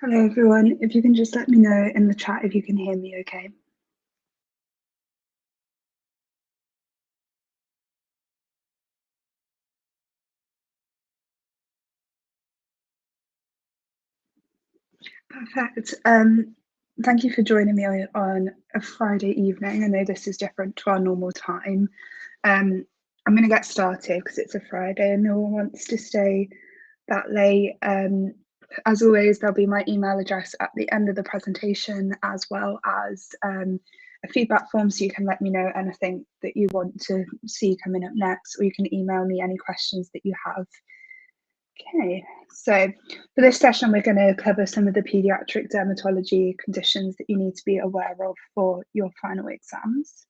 Hello everyone, if you can just let me know in the chat if you can hear me okay. Perfect. Thank you for joining me on a Friday evening. I know this is different to our normal time. I'm going to get started because it's a Friday and no one wants to stay that late. As always, there'll be my email address at the end of the presentation, as well as a feedback form, so you can let me know anything that you want to see coming up next, or you can email me any questions that you have. Okay, so for this session, we're going to cover some of the paediatric dermatology conditions that you need to be aware of for your final exams.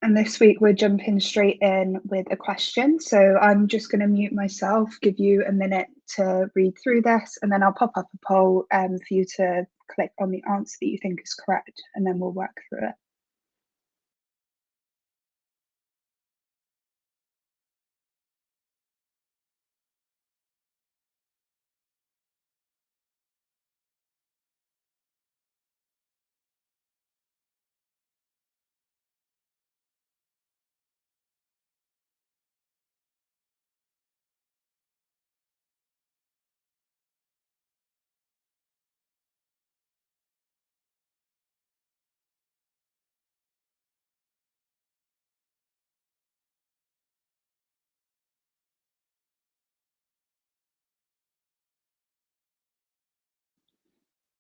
And this week we're jumping straight in with a question. So I'm just going to mute myself, give you a minute to read through this, and then I'll pop up a poll for you to click on the answer that you think is correct, and then we'll work through it.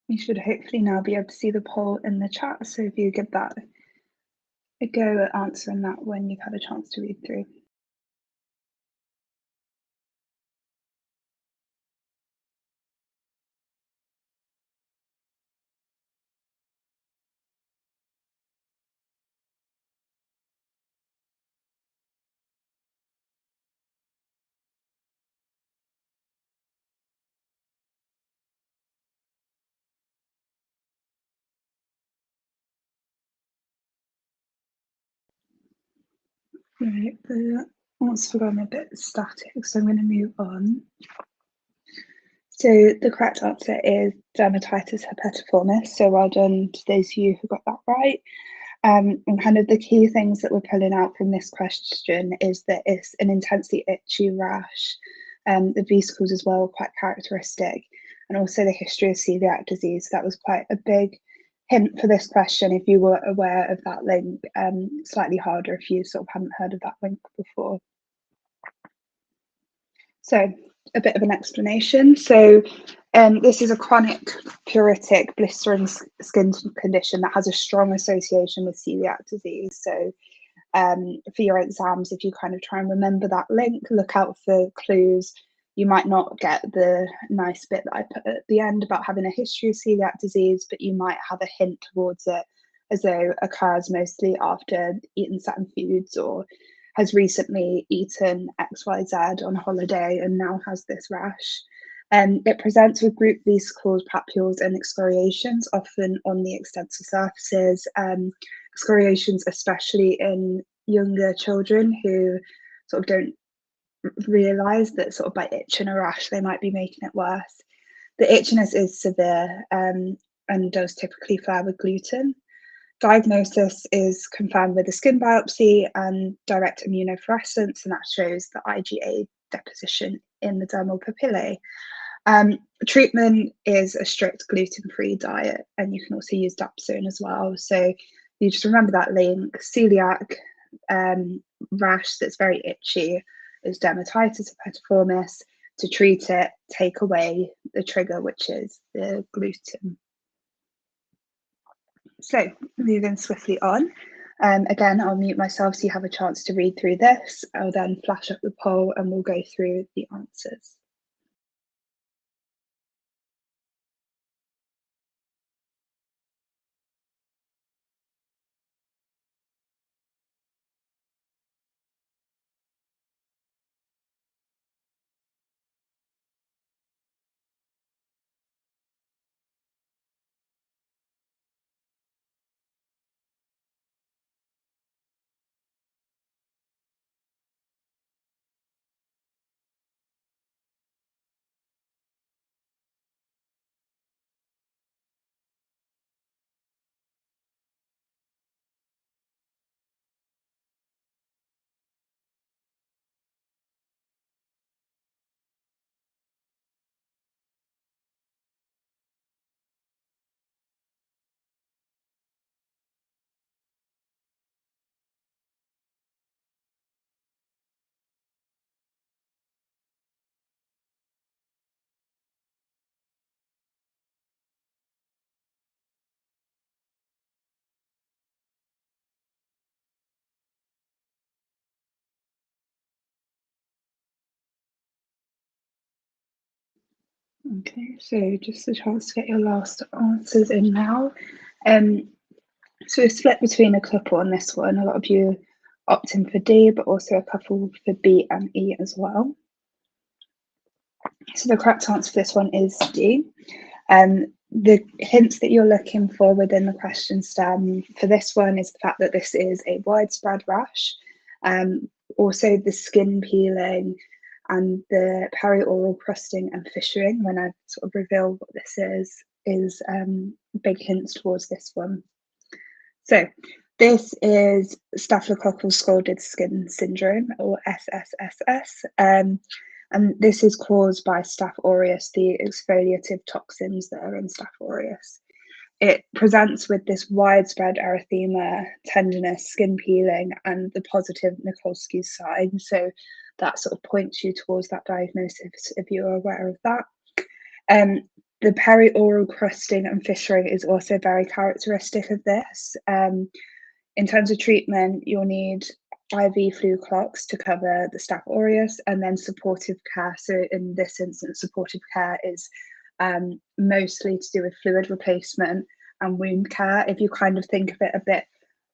You should hopefully now be able to see the poll in the chat. So if you give that a go at answering that when you've had a chance to read through. Right, the answers have gone a bit static, so I'm going to move on. So the correct answer is dermatitis herpetiformis. So well done to those of you who got that right. And kind of the key things that we're pulling out from this question is that it's an intensely itchy rash. The vesicles as well are quite characteristic, and also the history of celiac disease. That was quite a big hint for this question if you were aware of that link. Slightly harder if you sort of hadn't heard of that link before. So a bit of an explanation. So this is a chronic pruritic blistering skin condition that has a strong association with celiac disease. So for your exams, if you kind of try and remember that link, look out for clues. You might not get the nice bit that I put at the end about having a history of celiac disease, but you might have a hint towards it, as though it occurs mostly after eating certain foods or has recently eaten XYZ on holiday and now has this rash. It presents with group vesicles, papules, and excoriations, often on the extensor surfaces. Excoriations, especially in younger children who sort of don't realise that sort of by itching a rash, they might be making it worse. The itchiness is severe and does typically flare with gluten. Diagnosis is confirmed with a skin biopsy and direct immunofluorescence, and that shows the IgA deposition in the dermal papillae. Treatment is a strict gluten-free diet, and you can also use dapsone as well. So you just remember that link. Celiac rash that's very itchy is dermatitis herpetiformis. To treat it, take away the trigger, which is the gluten. So moving swiftly on. Again, I'll mute myself so you have a chance to read through this. I'll then flash up the poll and we'll go through the answers. Okay, so just a chance to get your last answers in now. So we're split between a couple on this one. A lot of you opt in for D, but also a couple for B and E as well. So the correct answer for this one is D. The hints that you're looking for within the question stem for this one is the fact that this is a widespread rash. Also the skin peeling and the perioral crusting and fissuring, when I sort of reveal what this is big hints towards this one. So this is staphylococcal scalded skin syndrome, or SSSS. And this is caused by Staph aureus, the exfoliative toxins that are in Staph aureus. It presents with this widespread erythema, tenderness, skin peeling, and the positive Nikolsky's sign. So that sort of points you towards that diagnosis if you're aware of that. The perioral crusting and fissuring is also very characteristic of this. In terms of treatment, you'll need IV flu clots to cover the Staph aureus, and then supportive care. So in this instance, supportive care is mostly to do with fluid replacement and wound care. If you kind of think of it a bit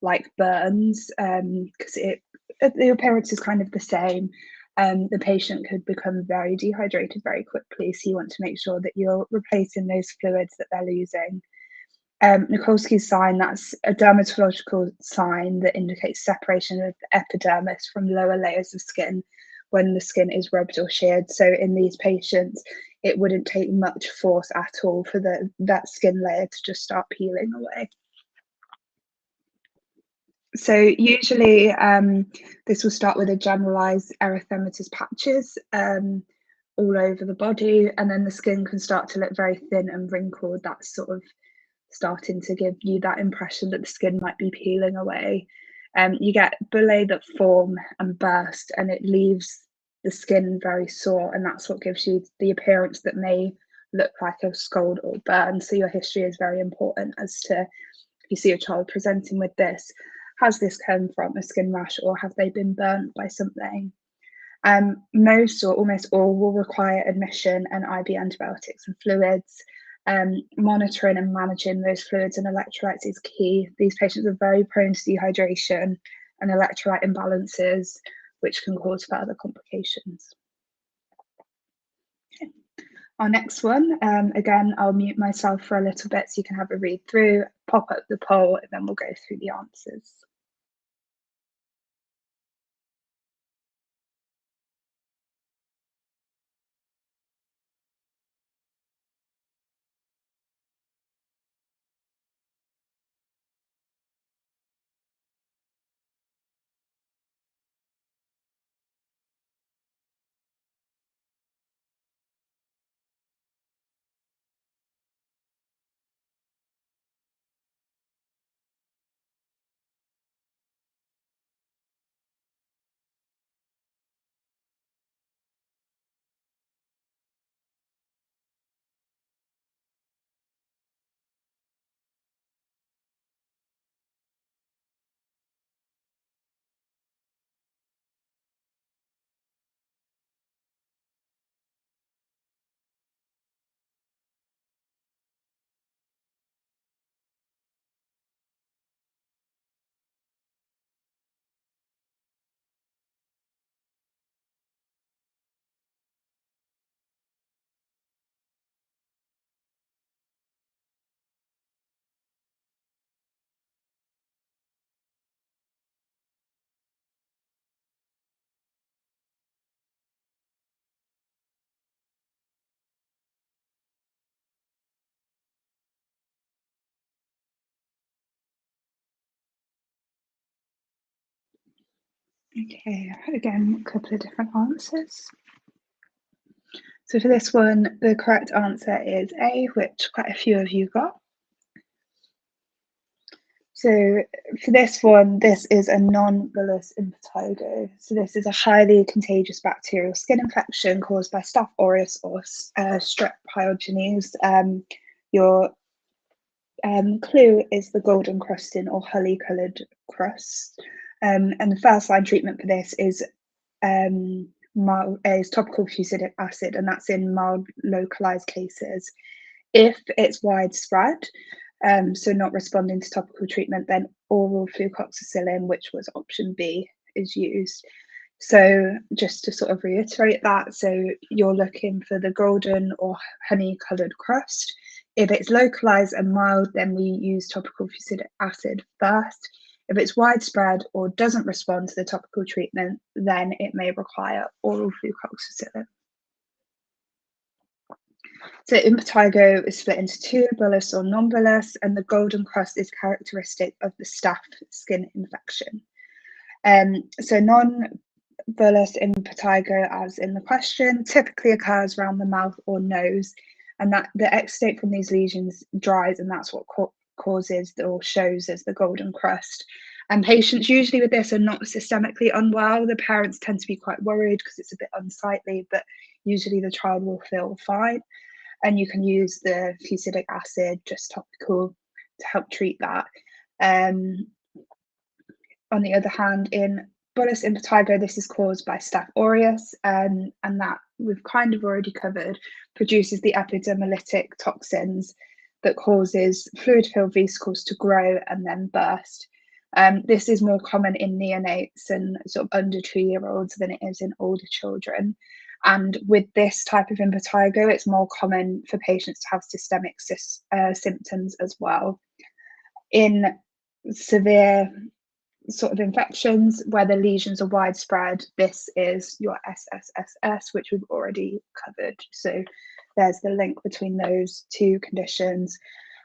like burns, because the appearance is kind of the same. The patient could become very dehydrated very quickly, so you want to make sure that you're replacing those fluids that they're losing. Nikolsky's sign, that's a dermatological sign that indicates separation of the epidermis from lower layers of skin when the skin is rubbed or sheared. So in these patients, it wouldn't take much force at all for that skin layer to just start peeling away. So usually this will start with a generalized erythematous patches all over the body, and then the skin can start to look very thin and wrinkled. That's sort of starting to give you that impression that the skin might be peeling away. You get bullae that form and burst, and it leaves the skin very sore, and that's what gives you the appearance that may look like a scald or burn. So your history is very important as to, if you see a child presenting with this, has this come from a skin rash or have they been burnt by something? Most or almost all will require admission and IV antibiotics and fluids. Monitoring and managing those fluids and electrolytes is key. These patients are very prone to dehydration and electrolyte imbalances, which can cause further complications. Okay. Our next one, again, I'll mute myself for a little bit so you can have a read through, pop up the poll, and then we'll go through the answers. Okay, again, a couple of different answers. So for this one, the correct answer is A, which quite a few of you got. So for this one, this is a non-bullous impetigo. So this is a highly contagious bacterial skin infection caused by Staph aureus or Strep pyogenes. Your clue is the golden crusting or holly-coloured crust. And the first line treatment for this is is topical fusidic acid, and that's in mild localized cases. If it's widespread, so not responding to topical treatment, then oral flucloxacillin, which was option B, is used. So just to sort of reiterate that, so you're looking for the golden or honey coloured crust. If it's localized and mild, then we use topical fusidic acid first. If it's widespread or doesn't respond to the topical treatment, then it may require oral flucloxacillin. So impetigo is split into two, bullous or non-bullous, and the golden crust is characteristic of the staph skin infection. So non-bullous impetigo, as in the question, typically occurs around the mouth or nose, and that the exudate from these lesions dries, and that's what causes or shows as the golden crust. And patients usually with this are not systemically unwell. The parents tend to be quite worried because it's a bit unsightly, but usually the child will feel fine. And you can use the fusidic acid, just topical, to help treat that. On the other hand, in bullous impetigo, this is caused by Staph aureus, and that we've kind of already covered, produces the epidermolytic toxins that causes fluid-filled vesicles to grow and then burst. This is more common in neonates and sort of under 2-year-olds than it is in older children. And with this type of impetigo, it's more common for patients to have systemic symptoms as well. In severe sort of infections where the lesions are widespread, this is your SSSS, which we've already covered. So there's the link between those two conditions.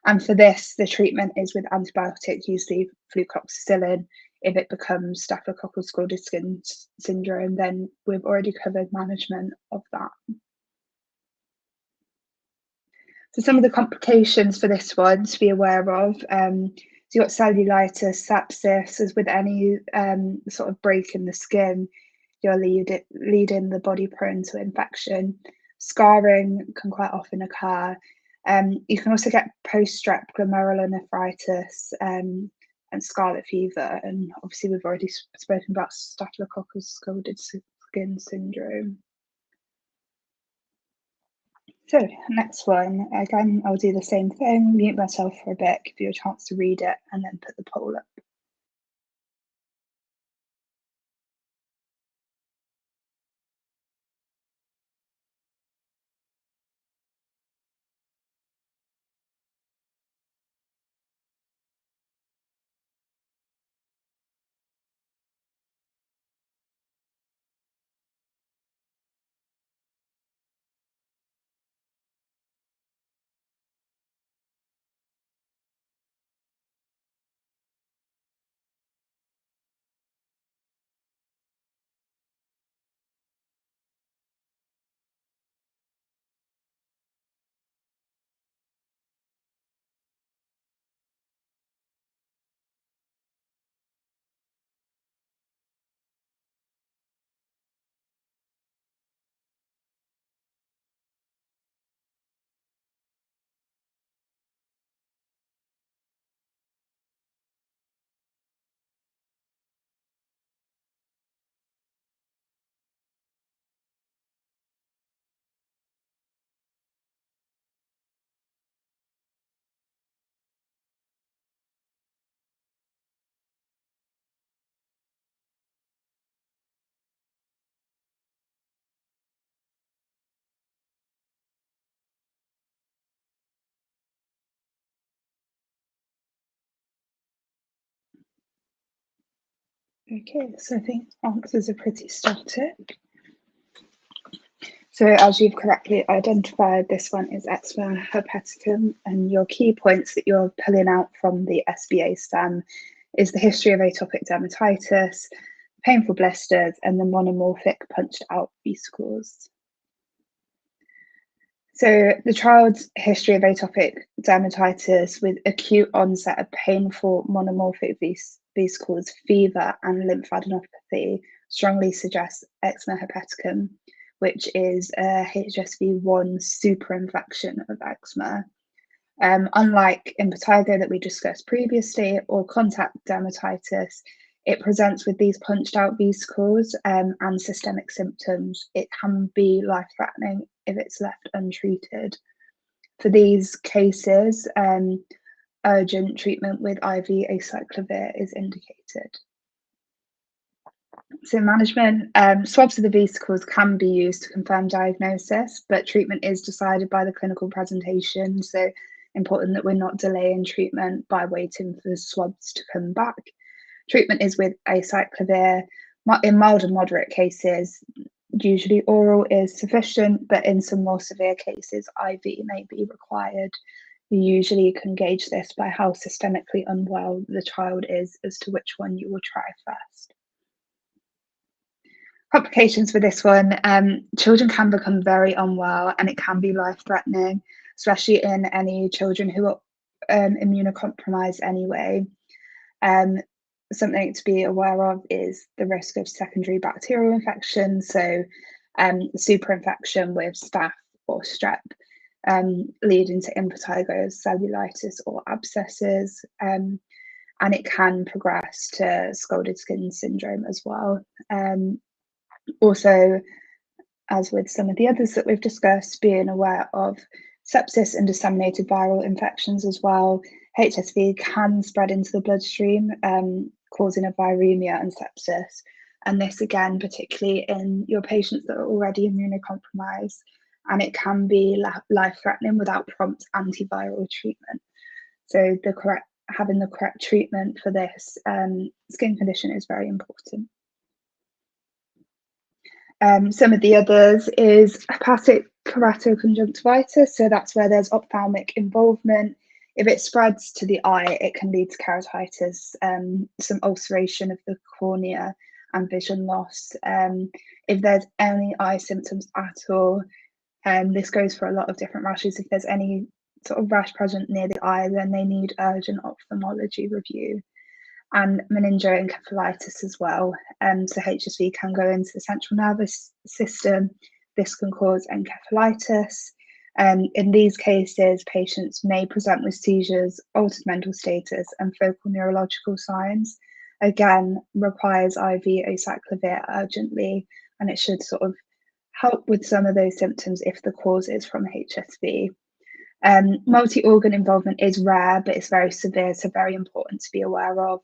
And for this, the treatment is with antibiotic, usually flucloxacillin. If it becomes Staphylococcal scalded skin syndrome, then we've already covered management of that. So some of the complications for this one to be aware of, so you've got cellulitis, sepsis, as with any sort of break in the skin, you're leading the body prone to infection. Scarring can quite often occur. You can also get post-strep glomerulonephritis and scarlet fever, and obviously we've already spoken about Staphylococcal scalded skin syndrome. So next one, again, I'll do the same thing, mute myself for a bit, give you a chance to read it, and then put the poll up. Okay, so I think answers are pretty static. So as you've correctly identified, this one is eczema herpeticum, and your key points that you're pulling out from the SBA stem is the history of atopic dermatitis, painful blisters, and the monomorphic punched out vesicles. So the child's history of atopic dermatitis with acute onset of painful monomorphic vesicles, fever, and lymphadenopathy strongly suggests eczema herpeticum, which is a HSV1 superinfection of eczema. Unlike impetigo that we discussed previously, or contact dermatitis, it presents with these punched out vesicles and systemic symptoms. It can be life-threatening if it's left untreated. For these cases, urgent treatment with IV acyclovir is indicated. So management, swabs of the vesicles can be used to confirm diagnosis, but treatment is decided by the clinical presentation. So important that we're not delaying treatment by waiting for the swabs to come back. Treatment is with acyclovir. In mild and moderate cases, usually oral is sufficient, but in some more severe cases, IV may be required. You usually can gauge this by how systemically unwell the child is as to which one you will try first. Complications for this one, children can become very unwell and it can be life-threatening, especially in any children who are immunocompromised anyway. Something to be aware of is the risk of secondary bacterial infection, so superinfection with staph or strep, leading to impetigo, cellulitis or abscesses, and it can progress to scalded skin syndrome as well. Also, as with some of the others that we've discussed, being aware of sepsis and disseminated viral infections as well. HSV can spread into the bloodstream, causing a viremia and sepsis. And this again, particularly in your patients that are already immunocompromised, and it can be life-threatening without prompt antiviral treatment. So having the correct treatment for this skin condition is very important. Some of the others is hepatic keratoconjunctivitis, so that's where there's ophthalmic involvement. If it spreads to the eye, it can lead to keratitis, some ulceration of the cornea and vision loss. If there's any eye symptoms at all, this goes for a lot of different rashes. If there's any sort of rash present near the eye, then they need urgent ophthalmology review. And meningoencephalitis as well. So HSV can go into the central nervous system. This can cause encephalitis. In these cases, patients may present with seizures, altered mental status, and focal neurological signs. Again, requires IV acyclovir urgently, and it should sort of help with some of those symptoms if the cause is from HSV. Multi-organ involvement is rare, but it's very severe, so very important to be aware of.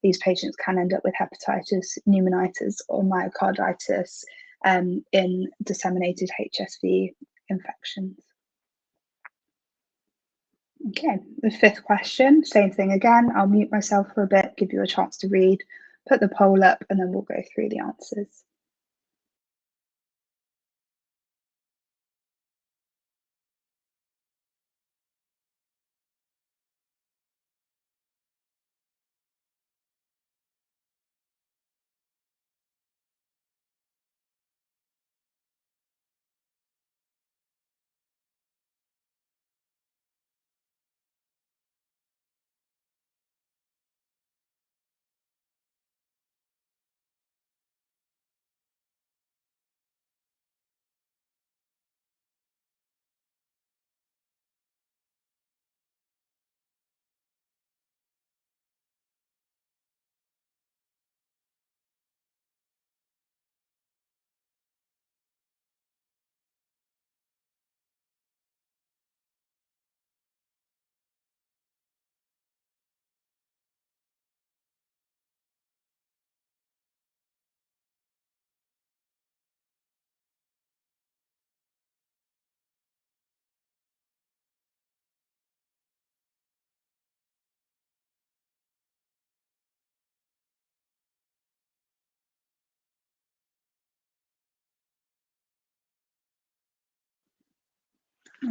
These patients can end up with hepatitis, pneumonitis, or myocarditis in disseminated HSV infections. Okay, the fifth question, same thing again. I'll mute myself for a bit, give you a chance to read, put the poll up, and then we'll go through the answers.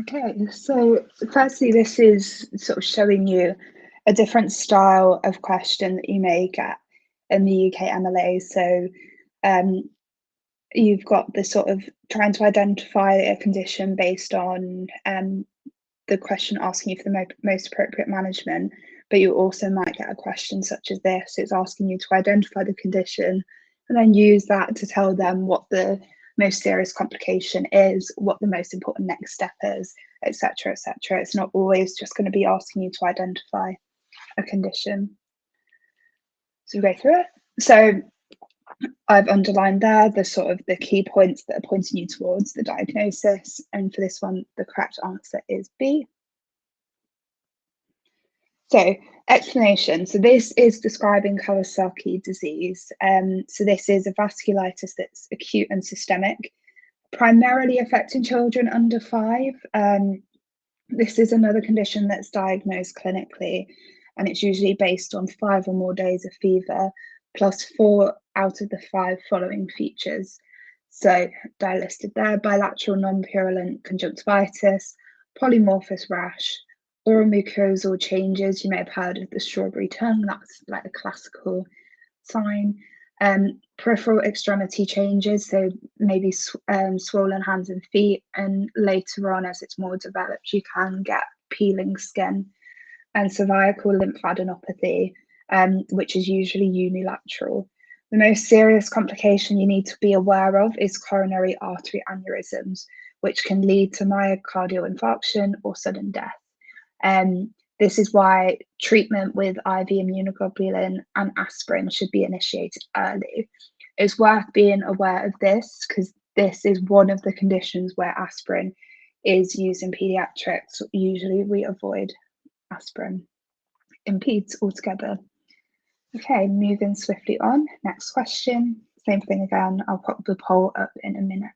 Okay, so firstly, this is sort of showing you a different style of question that you may get in the UK MLA. So you've got the sort of trying to identify a condition based on the question asking you for the most appropriate management, but you also might get a question such as this. It's asking you to identify the condition and then use that to tell them what the most serious complication is, what the most important next step is, etc., etc. It's not always just going to be asking you to identify a condition. So we'll go through it. So I've underlined there the sort of the key points that are pointing you towards the diagnosis. And for this one, the correct answer is B. So explanation. So this is describing Kawasaki disease. So this is a vasculitis that's acute and systemic, primarily affecting children under 5. This is another condition that's diagnosed clinically, and it's usually based on 5 or more days of fever, plus 4 out of the 5 following features. So they're listed there: bilateral non-purulent conjunctivitis, polymorphous rash, oral mucosal changes. You may have heard of the strawberry tongue, that's like a classical sign. Peripheral extremity changes, so maybe swollen hands and feet, and later on, as it's more developed, you can get peeling skin. And cervical lymphadenopathy, which is usually unilateral. The most serious complication you need to be aware of is coronary artery aneurysms, which can lead to myocardial infarction or sudden death. This is why treatment with IV immunoglobulin and aspirin should be initiated early. It's worth being aware of this because this is one of the conditions where aspirin is used in paediatrics. Usually we avoid aspirin in peds altogether. Okay, moving swiftly on. Next question. Same thing again. I'll pop the poll up in a minute.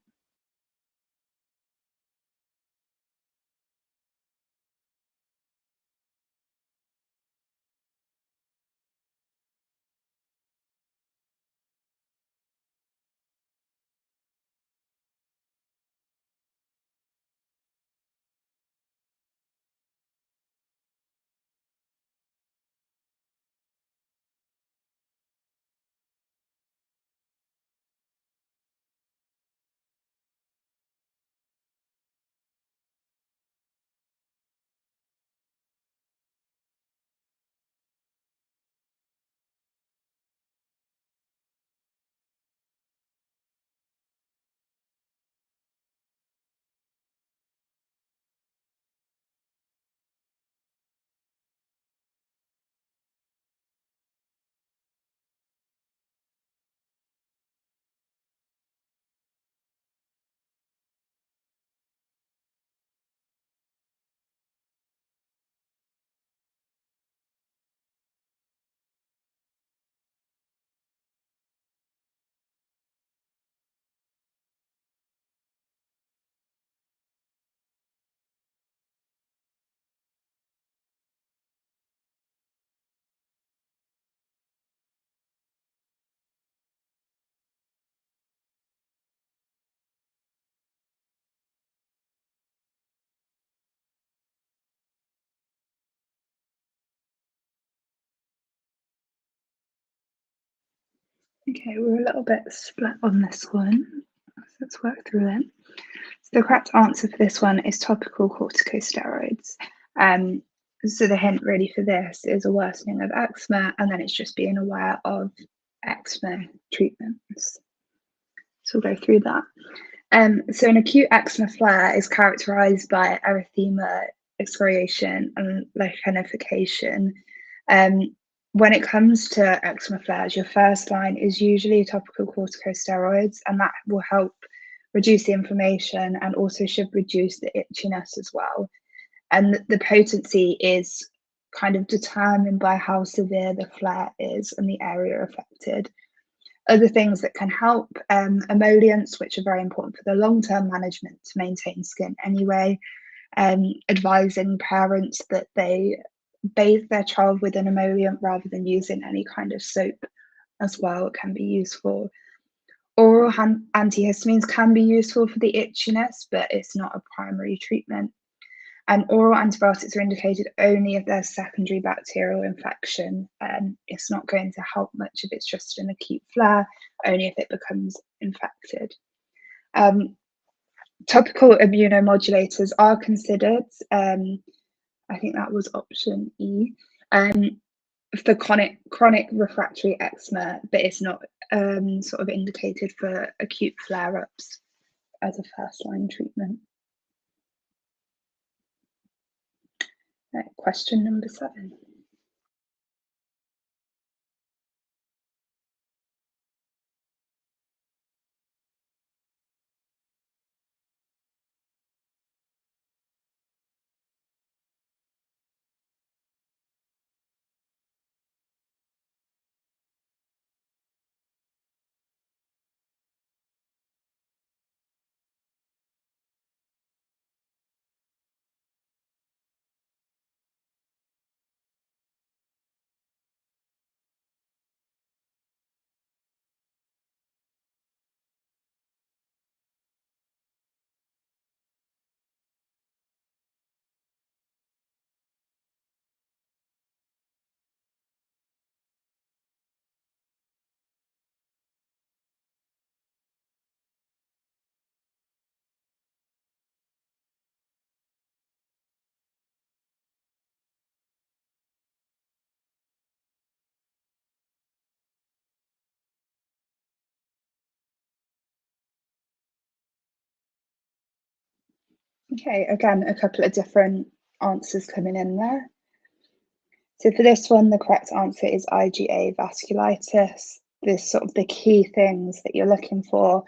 Okay, we're a little bit split on this one. Let's work through it. So the correct answer for this one is topical corticosteroids. So the hint really for this is a worsening of eczema, and then it's just being aware of eczema treatments. So we'll go through that. So an acute eczema flare is characterized by erythema, excoriation, and lichenification. When it comes to eczema flares, your first line is usually topical corticosteroids, and that will help reduce the inflammation and also should reduce the itchiness as well. And the potency is kind of determined by how severe the flare is and the area affected. Other things that can help, emollients, which are very important for the long-term management to maintain skin anyway, advising parents that they bathe their child with an emollient rather than using any kind of soap as well can be useful. Oral antihistamines can be useful for the itchiness, but it's not a primary treatment. And oral antibiotics are indicated only if there's secondary bacterial infection. It's not going to help much if it's just an acute flare, only if it becomes infected. Topical immunomodulators are considered. I think that was option E, for chronic refractory eczema, but it's not sort of indicated for acute flare-ups as a first-line treatment. Right, question number 7. Okay, again, a couple of different answers coming in there. So for this one, the correct answer is IgA vasculitis. This sort of the key things that you're looking for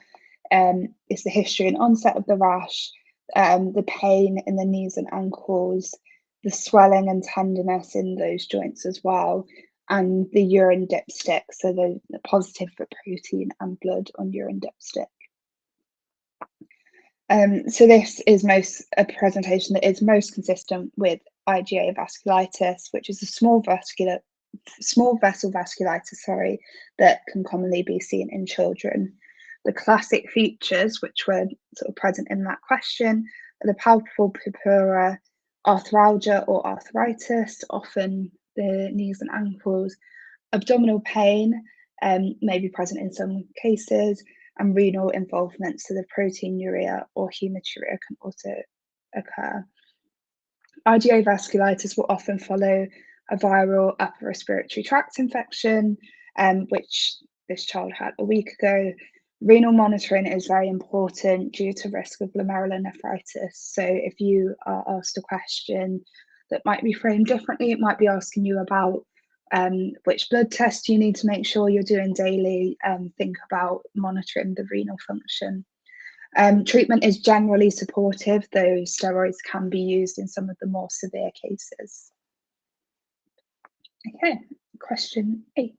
is the history and onset of the rash, the pain in the knees and ankles, the swelling and tenderness in those joints as well, and the urine dipstick, so the positive for protein and blood on urine dipstick. So this is a presentation that is most consistent with IgA vasculitis, which is a small vessel vasculitis, that can commonly be seen in children. The classic features, which were sort of present in that question, are the palpable purpura, arthralgia or arthritis, often the knees and ankles, abdominal pain, may be present in some cases, and renal involvement, so the proteinuria or hematuria can also occur. IgA vasculitis will often follow a viral upper respiratory tract infection, which this child had a week ago. Renal monitoring is very important due to risk of glomerulonephritis. So if you are asked a question that might be framed differently, it might be asking you about which blood tests you need to make sure you're doing daily. Think about monitoring the renal function. Treatment is generally supportive, though steroids can be used in some of the more severe cases. Okay, question 8.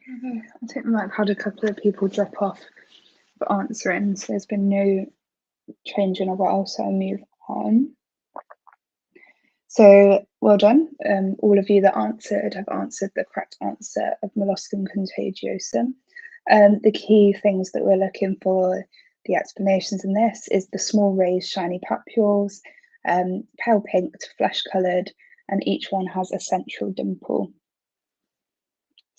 Okay, I think we might have had a couple of people drop off for answering, so there's been no change in a while, so I'll move on. So well done. All of you that answered have answered the correct answer of molluscum contagiosum. The key things that we're looking for, the explanations in this, is the small raised shiny papules, pale pink to flesh coloured, and each one has a central dimple.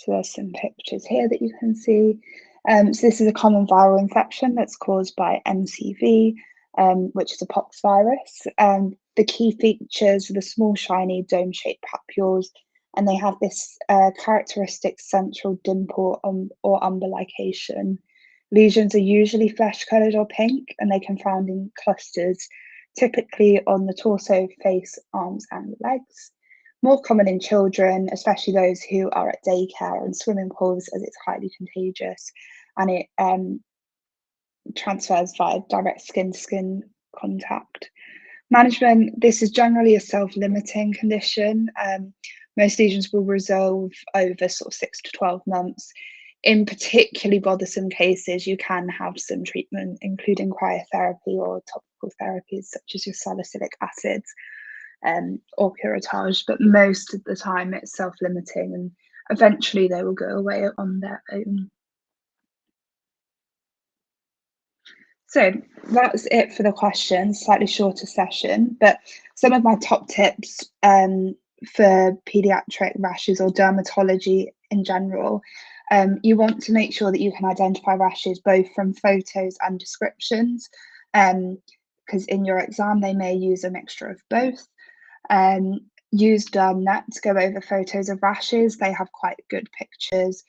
So there's some pictures here that you can see. So this is a common viral infection that's caused by MTB, which is a pox virus. The key features are the small, shiny, dome-shaped papules, and they have this characteristic central dimple or umbilication. Lesions are usually flesh-coloured or pink, and they can be found in clusters, typically on the torso, face, arms, and legs. More common in children, especially those who are at daycare and swimming pools, as it's highly contagious, and it transfers via direct skin-to-skin contact. Management, this is generally a self-limiting condition. Most lesions will resolve over sort of 6 to 12 months. In particularly bothersome cases, you can have some treatment, including cryotherapy or topical therapies such as your salicylic acids or curettage, but most of the time it's self-limiting and eventually they will go away on their own. So that's it for the questions, slightly shorter session, but some of my top tips for pediatric rashes or dermatology in general. You want to make sure that you can identify rashes both from photos and descriptions, because in your exam they may use a mixture of both. Use DermNet to go over photos of rashes. They have quite good pictures.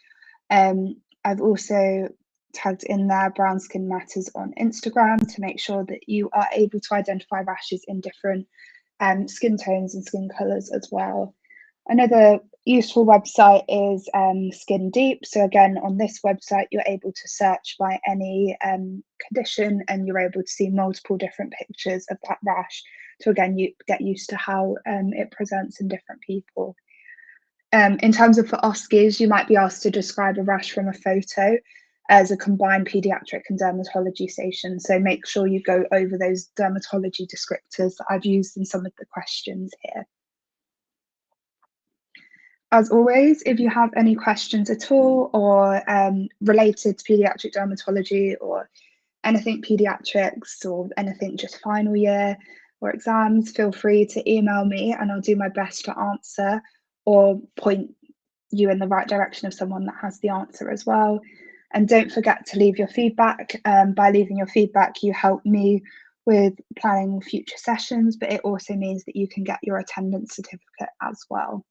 I've also tagged in there Brown Skin Matters on Instagram to make sure that you are able to identify rashes in different skin tones and skin colours as well. Another useful website is Skin Deep. So again, on this website, you're able to search by any condition, and you're able to see multiple different pictures of that rash to again get used to how it presents in different people. In terms of for OSCEs, you might be asked to describe a rash from a photo as a combined paediatric and dermatology station. So make sure you go over those dermatology descriptors that I've used in some of the questions here. As always, if you have any questions at all or related to paediatric dermatology or anything paediatrics or anything just final year or exams, feel free to email me and I'll do my best to answer or point you in the right direction of someone that has the answer as well. And don't forget to leave your feedback. By leaving your feedback, you help me with planning future sessions, but it also means that you can get your attendance certificate as well.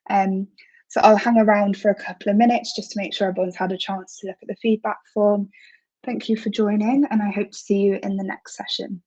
So I'll hang around for a couple of minutes just to make sure everyone's had a chance to look at the feedback form. Thank you for joining, and I hope to see you in the next session.